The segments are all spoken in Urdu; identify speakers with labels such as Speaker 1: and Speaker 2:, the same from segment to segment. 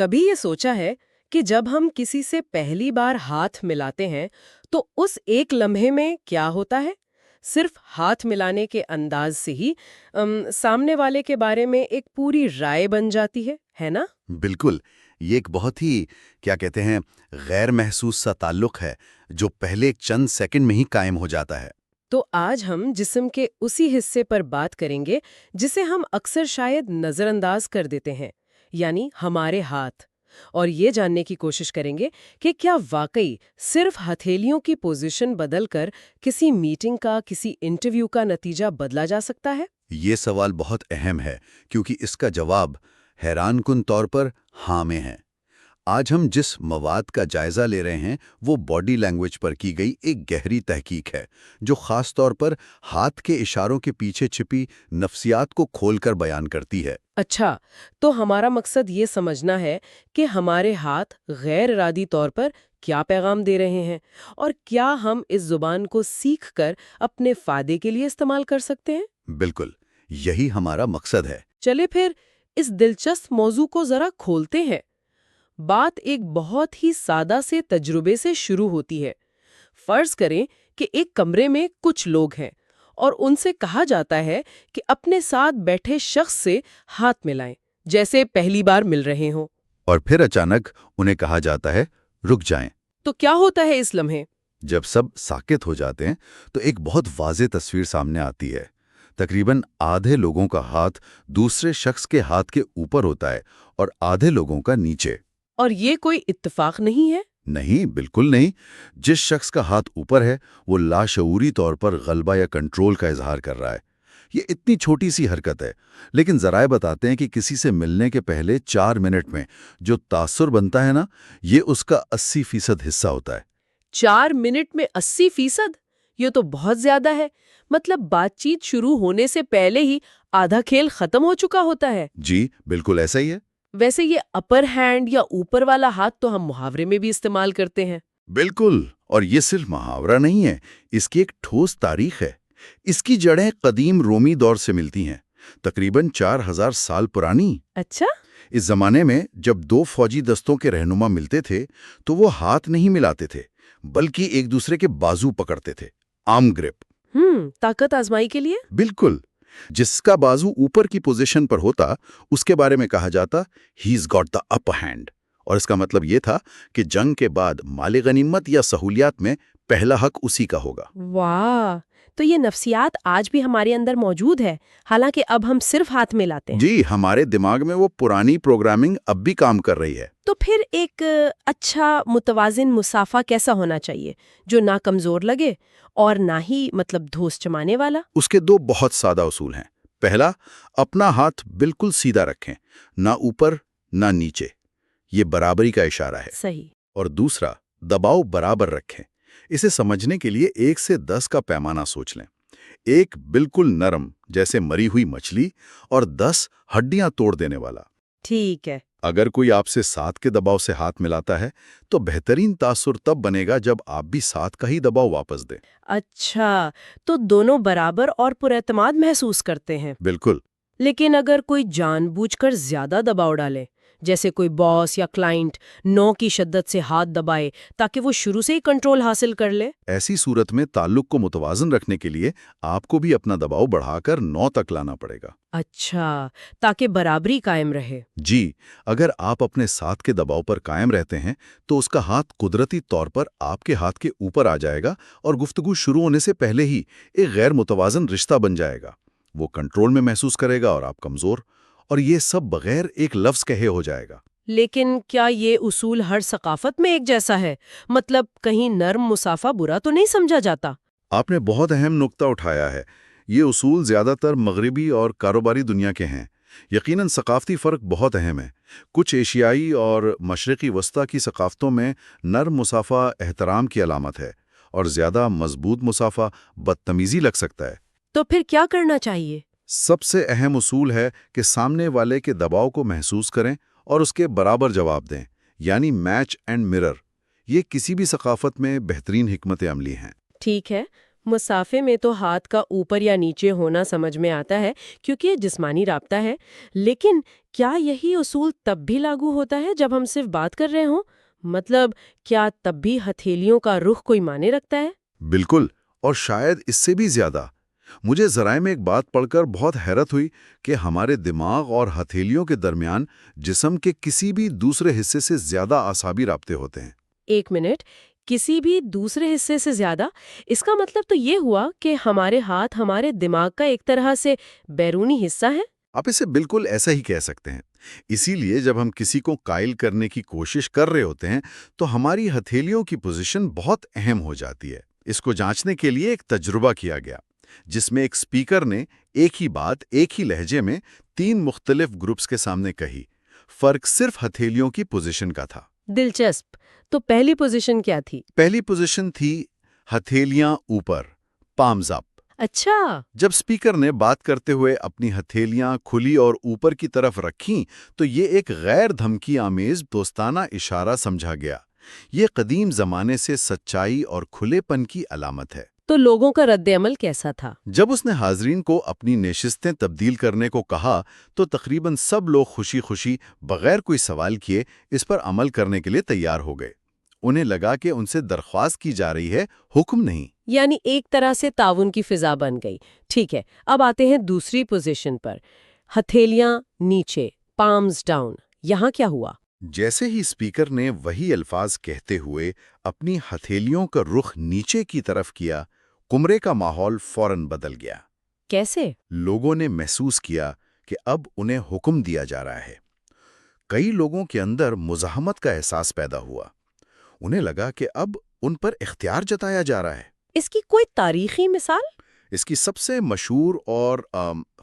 Speaker 1: کبھی یہ سوچا ہے کہ جب ہم کسی سے پہلی بار ہاتھ ملاتے ہیں تو اس ایک لمحے میں کیا ہوتا ہے؟ صرف ہاتھ ملانے کے انداز سے ہی سامنے والے کے بارے میں ایک پوری رائے بن جاتی ہے نا؟
Speaker 2: بالکل، یہ ایک بہت ہی کیا کہتے ہیں غیر محسوس سا تعلق ہے جو پہلے چند سیکنڈ میں ہی قائم ہو جاتا ہے۔
Speaker 1: تو آج ہم جسم کے اسی حصے پر بات کریں گے جسے ہم اکثر شاید نظر انداز کر دیتے ہیں، یعنی ہمارے ہاتھ، اور یہ جاننے کی کوشش کریں گے کہ کیا واقعی صرف ہتھیلیوں کی پوزیشن بدل کر کسی میٹنگ کا، کسی انٹرویو کا نتیجہ بدلا جا سکتا ہے؟
Speaker 2: یہ سوال بہت اہم ہے کیونکہ اس کا جواب حیران کن طور پر ہاں میں ہے۔ آج ہم جس مواد کا جائزہ لے رہے ہیں وہ باڈی لینگویج پر کی گئی ایک گہری تحقیق ہے جو خاص طور پر ہاتھ کے اشاروں کے پیچھے چھپی نفسیات کو کھول کر بیان کرتی ہے۔
Speaker 1: اچھا، تو ہمارا مقصد یہ سمجھنا ہے کہ ہمارے ہاتھ غیر ارادی طور پر کیا پیغام دے رہے ہیں، اور کیا ہم اس زبان کو سیکھ کر اپنے فائدے کے لیے استعمال کر سکتے ہیں؟
Speaker 2: بالکل، یہی ہمارا مقصد ہے۔
Speaker 1: چلے پھر اس دلچسپ موضوع کو ذرا کھولتے ہیں۔ بات ایک بہت ہی سادہ سے تجربے سے شروع ہوتی ہے۔ فرض کریں کہ ایک کمرے میں کچھ لوگ ہیں اور ان سے کہا جاتا ہے کہ اپنے ساتھ بیٹھے شخص سے ہاتھ ملائیں، جیسے پہلی بار مل رہے ہوں۔
Speaker 2: اور پھر اچانک انہیں کہا جاتا ہے رک جائیں۔
Speaker 1: تو کیا ہوتا ہے اس لمحے؟
Speaker 2: جب سب ساکت ہو جاتے ہیں تو ایک بہت واضح تصویر سامنے آتی ہے۔ تقریباً آدھے لوگوں کا ہاتھ دوسرے شخص کے ہاتھ کے اوپر ہوتا ہے اور آدھے لوگوں کا نیچے۔
Speaker 1: اور یہ کوئی اتفاق نہیں ہے؟
Speaker 2: نہیں، بالکل نہیں۔ جس شخص کا ہاتھ اوپر ہے وہ لاشعوری طور پر غلبہ یا کنٹرول کا اظہار کر رہا ہے۔ یہ اتنی چھوٹی سی حرکت ہے، لیکن ذرائع بتاتے ہیں کہ کسی سے ملنے کے پہلے 4 منٹ میں جو تاثر بنتا ہے نا، یہ اس کا 80% حصہ ہوتا ہے۔
Speaker 1: 4 منٹ میں 80%؟ یہ تو بہت زیادہ ہے۔ مطلب بات چیت شروع ہونے سے پہلے ہی آدھا کھیل ختم ہو چکا ہوتا ہے۔
Speaker 2: جی، بالکل ایسا ہی ہے۔
Speaker 1: ویسے یہ اپر ہینڈ یا اوپر والا ہاتھ تو ہم محاورے میں بھی استعمال کرتے ہیں۔
Speaker 2: بالکل، اور یہ صرف محاورہ نہیں ہے، اس کی ایک ٹھوس تاریخ ہے۔ اس کی جڑیں قدیم رومی دور سے ملتی ہیں، تقریباً 4000 سال پرانی۔
Speaker 1: اچھا؟
Speaker 2: اس زمانے میں جب 2 فوجی دستوں کے رہنما ملتے تھے تو وہ ہاتھ نہیں ملاتے تھے، بلکہ ایک دوسرے کے بازو پکڑتے تھے، آرم گرپ۔
Speaker 1: طاقت آزمائی کے لیے؟
Speaker 2: بالکل، جس کا بازو اوپر کی پوزیشن پر ہوتا اس کے بارے میں کہا جاتا has got the upper hand, اور اس کا مطلب یہ تھا کہ جنگ کے بعد مال غنیمت یا سہولیات میں پہلا حق اسی کا ہوگا۔
Speaker 1: واہ، تو یہ نفسیات آج بھی ہمارے اندر موجود ہے، حالانکہ اب ہم صرف ہاتھ ملاتے ہیں۔
Speaker 2: جی، ہمارے دماغ میں وہ پرانی پروگرامنگ اب بھی کام کر رہی ہے۔
Speaker 1: تو پھر ایک اچھا متوازن مصافحہ کیسا ہونا چاہیے جو نہ کمزور لگے اور نہ ہی دھوس چمانے والا؟
Speaker 2: اس کے 2 بہت سادہ اصول ہیں۔ پہلا، اپنا ہاتھ بالکل سیدھا رکھیں، نہ اوپر نہ نیچے، یہ برابری کا اشارہ ہے۔
Speaker 1: صحیح۔
Speaker 2: اور دوسرا، دباؤ برابر رکھیں۔ اسے سمجھنے کے لیے 1 سے 10 کا پیمانہ سوچ لیں۔ 1 بالکل نرم جیسے مری ہوئی مچھلی، اور 10 ہڈیاں توڑ دینے والا۔
Speaker 1: ٹھیک ہے۔
Speaker 2: اگر کوئی آپ سے 7 کے دباؤ سے ہاتھ ملاتا ہے تو بہترین تاثر تب بنے گا جب آپ بھی 7 کا ہی دباؤ واپس دیں۔
Speaker 1: اچھا، تو دونوں برابر اور پر اعتماد محسوس کرتے ہیں۔
Speaker 2: بالکل۔
Speaker 1: لیکن اگر کوئی جان بوجھ کر زیادہ دباؤ ڈالے، جیسے کوئی باس یا کلائنٹ 9 کی شدت سے ہاتھ دبائے تاکہ وہ شروع سے ہی کنٹرول حاصل کر لے؟
Speaker 2: ایسی صورت میں تعلق کو متوازن رکھنے کے لیے آپ کو بھی اپنا دباؤ بڑھا کر 9 تک لانا پڑے گا۔
Speaker 1: اچھا، تاکہ برابری قائم رہے۔
Speaker 2: جی، اگر آپ اپنے ساتھ کے دباؤ پر قائم رہتے ہیں تو اس کا ہاتھ قدرتی طور پر آپ کے ہاتھ کے اوپر آ جائے گا اور گفتگو شروع ہونے سے پہلے ہی ایک غیر متوازن رشتہ بن جائے گا۔ وہ کنٹرول میں محسوس کرے گا اور آپ کمزور، اور یہ سب بغیر ایک لفظ کہے ہو جائے گا۔
Speaker 1: لیکن کیا یہ اصول ہر ثقافت میں ایک جیسا ہے؟ کہیں نرم مصافحہ برا تو نہیں سمجھا جاتا؟
Speaker 2: آپ نے بہت اہم نقطہ اٹھایا ہے۔ یہ اصول زیادہ تر مغربی اور کاروباری دنیا کے ہیں۔ یقیناً ثقافتی فرق بہت اہم ہے۔ کچھ ایشیائی اور مشرقی وسطی کی ثقافتوں میں نرم مصافحہ احترام کی علامت ہے، اور زیادہ مضبوط مصافحہ بدتمیزی لگ سکتا ہے۔
Speaker 1: تو پھر کیا کرنا چاہیے؟
Speaker 2: سب سے اہم اصول ہے کہ سامنے والے کے دباؤ کو محسوس کریں اور اس کے برابر جواب دیں، یعنی میچ اینڈ مرر۔ یہ کسی بھی ثقافت میں بہترین حکمت عملی ہیں۔
Speaker 1: ٹھیک ہے، مسافے میں تو ہاتھ کا اوپر یا نیچے ہونا سمجھ میں آتا ہے کیونکہ یہ جسمانی رابطہ ہے، لیکن کیا یہی اصول تب بھی لاگو ہوتا ہے جب ہم صرف بات کر رہے ہوں؟ مطلب کیا تب بھی ہتھیلیوں کا رخ کوئی معنی رکھتا ہے؟
Speaker 2: بالکل، اور شاید اس سے بھی زیادہ۔ مجھے ذرائع میں ایک بات پڑھ کر بہت حیرت ہوئی کہ ہمارے دماغ اور ہتھیلیوں کے درمیان جسم کے کسی بھی دوسرے حصے سے زیادہ اعصابی رابطے ہوتے ہیں۔
Speaker 1: ایک منٹ، کسی بھی دوسرے حصے سے زیادہ؟ اس کا مطلب تو یہ ہوا کہ ہمارے ہاتھ ہمارے دماغ کا ایک طرح سے بیرونی حصہ ہے؟
Speaker 2: آپ اسے بالکل ایسا ہی کہہ سکتے ہیں۔ اسی لیے جب ہم کسی کو قائل کرنے کی کوشش کر رہے ہوتے ہیں تو ہماری ہتھیلیوں کی پوزیشن بہت اہم ہو جاتی ہے۔ اس کو جانچنے کے لیے ایک تجربہ کیا گیا جس میں ایک اسپیکر نے ایک ہی بات ایک ہی لہجے میں 3 مختلف گروپس کے سامنے کہی۔ فرق صرف ہتھیلیوں کی پوزیشن کا تھا۔
Speaker 1: دلچسپ۔ تو پہلی پوزیشن کیا تھی؟
Speaker 2: پہلی پوزیشن تھی ہتھیلیاں اوپر، پامز اپ۔
Speaker 1: اچھا۔
Speaker 2: جب اسپیکر نے بات کرتے ہوئے اپنی ہتھیلیاں کھلی اور اوپر کی طرف رکھیں تو یہ ایک غیر دھمکی آمیز دوستانہ اشارہ سمجھا گیا۔ یہ قدیم زمانے سے سچائی اور کھلے پن کی علامت ہے۔
Speaker 1: تو لوگوں کا رد عمل کیسا تھا؟
Speaker 2: جب اس نے حاضرین کو اپنی نشستیں تبدیل کرنے کو کہا تو تقریباً سب لوگ خوشی خوشی بغیر کوئی سوال کیے اس پر عمل کرنے کے لیے تیار ہو گئے۔ انہیں لگا کہ ان سے درخواست کی جا رہی ہے، حکم نہیں۔
Speaker 1: یعنی ایک طرح سے تعاون کی فضا بن گئی۔ ٹھیک ہے، اب آتے ہیں دوسری پوزیشن پر، ہتھیلیاں نیچے، پامز ڈاؤن۔ یہاں کیا ہوا؟
Speaker 2: جیسے ہی اسپیکر نے وہی الفاظ کہتے ہوئے اپنی ہتھیلیوں کا رخ نیچے کی طرف کیا، کمرے کا ماحول فوراً بدل گیا۔
Speaker 1: کیسے؟
Speaker 2: لوگوں نے محسوس کیا کہ اب انہیں حکم دیا جا رہا ہے۔ کئی لوگوں کے اندر مزاحمت کا احساس پیدا ہوا۔ انہیں لگا کہ اب ان پر اختیار جتایا جا رہا ہے۔
Speaker 1: اس کی کوئی تاریخی مثال؟
Speaker 2: اس کی سب سے مشہور اور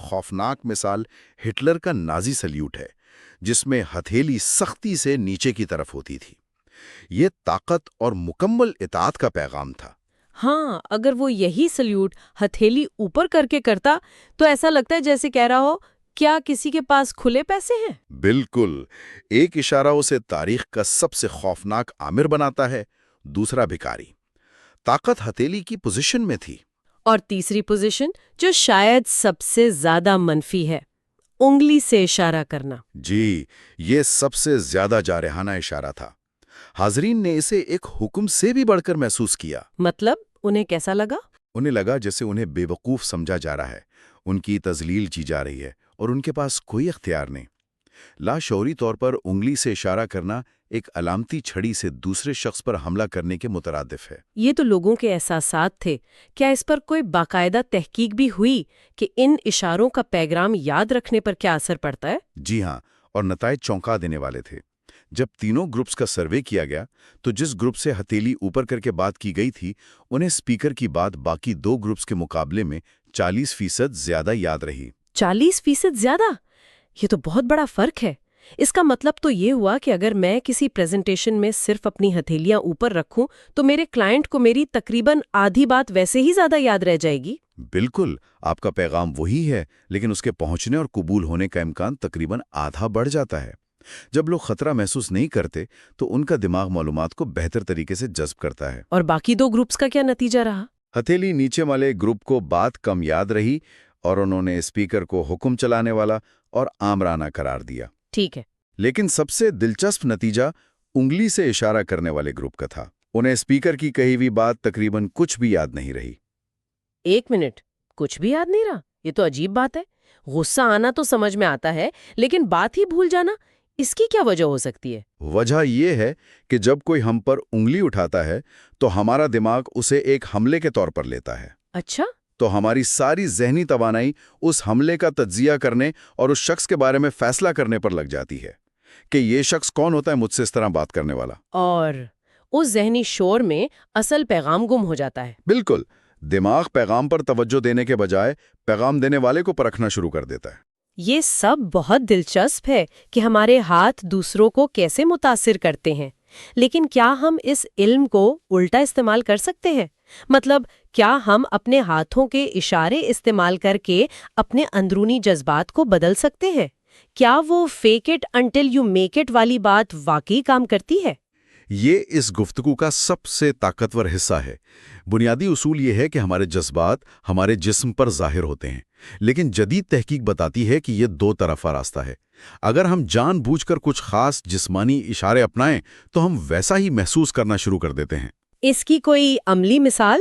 Speaker 2: خوفناک مثال ہٹلر کا نازی سلیوٹ ہے، جس میں ہتھیلی سختی سے نیچے کی طرف ہوتی تھی۔ یہ طاقت اور مکمل اطاعت کا پیغام تھا۔
Speaker 1: ہاں، اگر وہ یہی سلیوٹ ہتھیلی اوپر کر کے کرتا تو ایسا لگتا ہے جیسے کہہ رہا ہو، کیا کسی کے پاس کھلے پیسے ہیں؟
Speaker 2: بالکل، ایک اشارہ اسے تاریخ کا سب سے خوفناک آمر بناتا ہے، دوسرا بھکاری۔ طاقت ہتھیلی کی پوزیشن میں تھی۔
Speaker 1: اور تیسری پوزیشن جو شاید سب سے زیادہ منفی ہے، انگلی سے اشارہ کرنا۔
Speaker 2: جی، یہ سب سے زیادہ جارحانہ اشارہ تھا۔ حاضرین نے اسے ایک حکم سے بھی بڑھ کر محسوس کیا۔
Speaker 1: مطلب انہیں کیسا لگا؟
Speaker 2: انہیں لگا جیسے انہیں بے وقوف سمجھا جا رہا ہے، ان کی تذلیل کی جا رہی ہے اور ان کے پاس کوئی اختیار نہیں۔ لاشعوری طور پر انگلی سے اشارہ کرنا ایک علامتی چھڑی سے دوسرے شخص پر حملہ کرنے کے مترادف ہے۔
Speaker 1: یہ تو لوگوں کے احساسات تھے۔ کیا اس پر کوئی باقاعدہ تحقیق بھی ہوئی کہ ان اشاروں کا پیغام یاد رکھنے پر کیا اثر پڑتا ہے؟
Speaker 2: جی ہاں، اور نتائج چونکا دینے والے تھے۔ جب تینوں گروپس کا سروے کیا گیا تو جس گروپ سے ہتھیلی اوپر کر کے بات کی گئی تھی انہیں اسپیکر کی بات باقی 2 گروپس کے مقابلے میں 40% زیادہ یاد رہی۔
Speaker 1: 40% زیادہ؟ یہ تو بہت بڑا فرق ہے۔ اس کا مطلب تو یہ ہوا کہ اگر میں کسی پریزنٹیشن میں صرف اپنی ہتھیلیاں اوپر رکھوں تو میرے کلائنٹ کو میری تقریباً آدھی بات ویسے ہی زیادہ یاد رہ جائے گی۔
Speaker 2: بالکل، آپ کا پیغام وہی ہے لیکن اس کے پہنچنے اور قبول ہونے کا امکان تقریباً آدھا بڑھ جاتا ہے۔ جب لوگ خطرہ محسوس نہیں کرتے تو ان کا دماغ معلومات کو بہتر طریقے سے جذب کرتا ہے۔
Speaker 1: اور باقی 2 گروپس کا کیا نتیجہ رہا؟
Speaker 2: ہتھیلی نیچے والے گروپ کو بات کم یاد رہی اور انہوں نے اسپیکر کو حکم چلانے والا اور آمرانہ قرار دیا۔
Speaker 1: ٹھیک ہے۔
Speaker 2: لیکن سب سے دلچسپ نتیجہ انگلی سے اشارہ کرنے والے گروپ کا تھا۔ انہیں اسپیکر کی کہی ہوئی بات تقریباً کچھ بھی یاد نہیں رہی۔
Speaker 1: 1 منٹ، کچھ بھی یاد نہیں رہا؟ یہ تو عجیب بات ہے۔ غصہ آنا تو سمجھ میں آتا ہے، لیکن بات ہی بھول جانا، اس کی کیا وجہ ہو سکتی ہے؟
Speaker 2: وجہ یہ ہے کہ جب کوئی ہم پر انگلی اٹھاتا ہے تو ہمارا دماغ اسے ایک حملے کے طور پر لیتا ہے۔
Speaker 1: اچھا؟
Speaker 2: تو ہماری ساری ذہنی توانائی اس حملے کا تجزیہ کرنے اور اس شخص کے بارے میں فیصلہ کرنے پر لگ جاتی ہے کہ یہ شخص کون ہوتا ہے مجھ سے اس طرح بات کرنے والا۔
Speaker 1: اور اس ذہنی شور میں اصل پیغام گم ہو جاتا ہے۔
Speaker 2: بالکل، دماغ پیغام پر توجہ دینے کے بجائے پیغام دینے والے کو پرکھنا شروع کر دیتا ہے۔
Speaker 1: یہ سب بہت دلچسپ ہے کہ ہمارے ہاتھ دوسروں کو کیسے متاثر کرتے ہیں، لیکن کیا ہم اس علم کو الٹا استعمال کر سکتے ہیں؟ مطلب کیا ہم اپنے ہاتھوں کے اشارے استعمال کر کے اپنے اندرونی جذبات کو بدل سکتے ہیں؟ کیا وہ fake it until you make it والی بات واقعی کام کرتی ہے؟
Speaker 2: یہ اس گفتگو کا سب سے طاقتور حصہ ہے۔ بنیادی اصول یہ ہے کہ ہمارے جذبات ہمارے جسم پر ظاہر ہوتے ہیں، لیکن جدید تحقیق بتاتی ہے کہ یہ دو طرفہ راستہ ہے۔ اگر ہم جان بوجھ کر کچھ خاص جسمانی اشارے اپنائیں تو ہم ویسا ہی محسوس کرنا شروع کر دیتے ہیں۔
Speaker 1: اس کی کوئی عملی مثال؟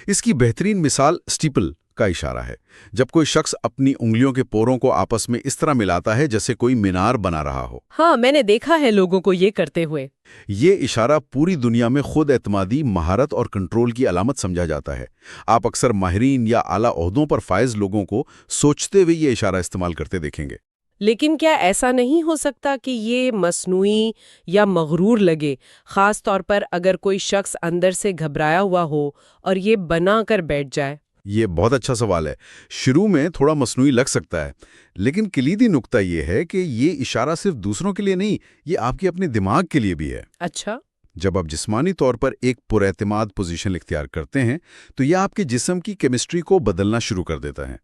Speaker 2: اس کی بہترین مثال سٹیپل کا اشارہ ہے۔ جب کوئی شخص اپنی انگلیوں کے پوروں کو آپس میں اس طرح ملاتا ہے جیسے کوئی مینار بنا رہا ہو۔
Speaker 1: ہاں، میں نے دیکھا ہے لوگوں کو یہ کرتے ہوئے۔
Speaker 2: یہ اشارہ پوری دنیا میں خود اعتمادی، مہارت اور کنٹرول کی علامت سمجھا جاتا ہے۔ آپ اکثر ماہرین یا اعلیٰ عہدوں پر فائز لوگوں کو سوچتے ہوئے یہ اشارہ استعمال کرتے دیکھیں گے۔
Speaker 1: لیکن کیا ایسا نہیں ہو سکتا کہ یہ مصنوعی یا مغرور لگے، خاص طور پر اگر کوئی شخص اندر سے گھبرایا ہوا ہو اور یہ بنا کر بیٹھ جائے؟
Speaker 2: یہ بہت اچھا سوال ہے۔ شروع میں تھوڑا مصنوعی لگ سکتا ہے، لیکن کلیدی نقطہ یہ ہے کہ یہ اشارہ صرف دوسروں کے لیے نہیں، یہ آپ کے اپنے دماغ کے لیے بھی ہے۔
Speaker 1: اچھا۔
Speaker 2: جب آپ جسمانی طور پر ایک پراعتماد پوزیشن اختیار کرتے ہیں تو یہ آپ کے جسم کی کیمسٹری کو بدلنا شروع کر دیتا ہے۔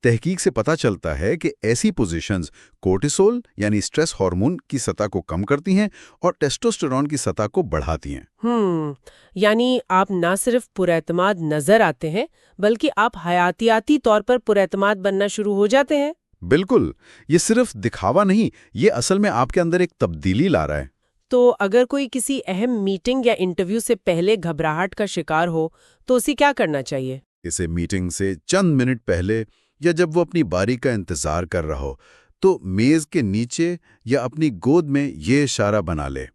Speaker 2: تحقیق سے پتہ چلتا ہے کہ ایسی پوزیشنز کورٹیسول یعنی سٹریس ہارمون کی سطح کو کم کرتی ہیں اور ٹیسٹوسٹیرون کی سطح کو بڑھاتی ہیں۔
Speaker 1: یعنی آپ نہ صرف پراعتماد نظر آتے ہیں بلکہ آپ حیاتیاتی طور پر پراعتماد بننا شروع ہو جاتے ہیں۔
Speaker 2: بالکل، یہ صرف دکھاوا نہیں، یہ اصل میں آپ کے اندر ایک تبدیلی لا رہا ہے۔
Speaker 1: تو اگر کوئی کسی اہم میٹنگ یا انٹرویو سے پہلے گھبراہٹ کا شکار ہو تو اسے کیا کرنا چاہیے؟
Speaker 2: اسے میٹنگ سے چند منٹ پہلے یا جب وہ اپنی باری کا انتظار کر رہا ہو تو میز کے نیچے یا اپنی گود میں یہ اشارہ بنا لے۔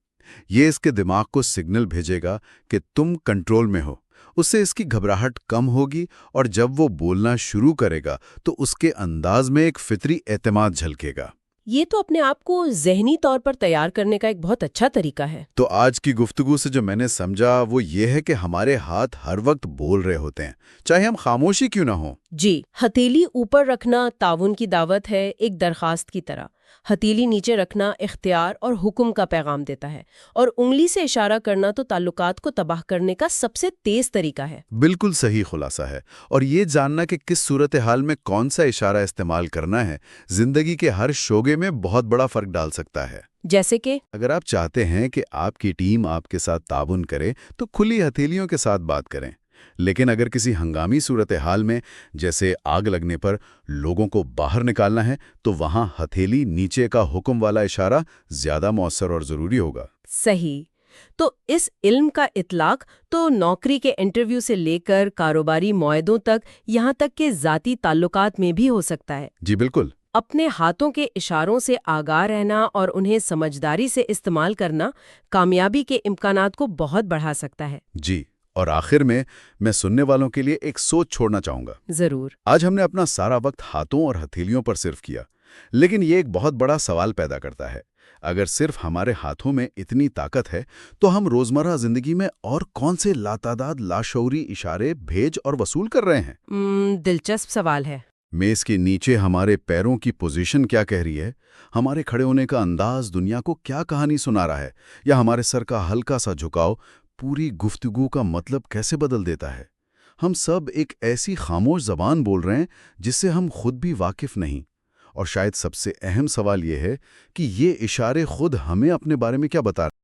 Speaker 2: یہ اس کے دماغ کو سگنل بھیجے گا کہ تم کنٹرول میں ہو۔ اس سے اس کی گھبراہٹ کم ہوگی اور جب وہ بولنا شروع کرے گا تو اس کے انداز میں ایک فطری اعتماد جھلکے گا۔
Speaker 1: یہ تو اپنے آپ کو ذہنی طور پر تیار کرنے کا ایک بہت اچھا طریقہ ہے۔
Speaker 2: تو آج کی گفتگو سے جو میں نے سمجھا وہ یہ ہے کہ ہمارے ہاتھ ہر وقت بول رہے ہوتے ہیں، چاہے ہم خاموشی کیوں نہ ہوں۔
Speaker 1: جی، ہتھیلی اوپر رکھنا تعاون کی دعوت ہے، ایک درخواست کی طرح۔ ہتھیلی نیچے رکھنا اختیار اور حکم کا پیغام دیتا ہے، اور انگلی سے اشارہ کرنا تو تعلقات کو تباہ کرنے کا سب سے تیز طریقہ ہے۔
Speaker 2: بالکل صحیح خلاصہ ہے، اور یہ جاننا کہ کس صورتحال میں کون سا اشارہ استعمال کرنا ہے زندگی کے ہر شعبے میں بہت بڑا فرق ڈال سکتا ہے۔
Speaker 1: جیسے کہ
Speaker 2: اگر آپ چاہتے ہیں کہ آپ کی ٹیم آپ کے ساتھ تعاون کرے تو کھلی ہتھیلیوں کے ساتھ بات کریں، لیکن اگر کسی ہنگامی صورتحال میں جیسے آگ لگنے پر لوگوں کو باہر نکالنا ہے تو وہاں ہتھیلی نیچے کا حکم والا اشارہ زیادہ مؤثر اور ضروری ہوگا۔
Speaker 1: صحیح۔ تو اس علم کا اطلاق تو نوکری کے انٹرویو سے لے کر کاروباری معاہدوں تک، یہاں تک کہ ذاتی تعلقات میں بھی ہو سکتا ہے۔
Speaker 2: جی بالکل۔
Speaker 1: اپنے ہاتھوں کے اشاروں سے آگاہ رہنا اور انہیں سمجھداری سے استعمال کرنا کامیابی کے امکانات کو بہت بڑھا سکتا ہے۔
Speaker 2: جی، اور آخر میں سننے والوں کے لیے ایک سوچ چھوڑنا چاہوں گا۔
Speaker 1: ضرور۔
Speaker 2: آج ہم نے اپنا سارا وقت ہاتھوں اور ہتھیلیوں پر صرف کیا، لیکن یہ ایک بہت بڑا سوال پیدا کرتا ہے۔ اگر صرف ہمارے ہاتھوں میں اتنی طاقت ہے تو ہم روزمرہ زندگی میں اور کون سے لاتعداد لاشعوری اشارے بھیج اور وصول کر رہے ہیں؟
Speaker 1: دلچسپ سوال ہے۔
Speaker 2: میز کے نیچے ہمارے پیروں کی پوزیشن کیا کہہ رہی ہے؟ ہمارے کھڑے ہونے کا انداز دنیا کو کیا کہانی سنا رہا ہے؟ یا ہمارے سر کا ہلکا سا جھکاؤ پوری گفتگو کا مطلب کیسے بدل دیتا ہے؟ ہم سب ایک ایسی خاموش زبان بول رہے ہیں جس سے ہم خود بھی واقف نہیں، اور شاید سب سے اہم سوال یہ ہے کہ یہ اشارے خود ہمیں اپنے بارے میں کیا بتا رہے ہیں؟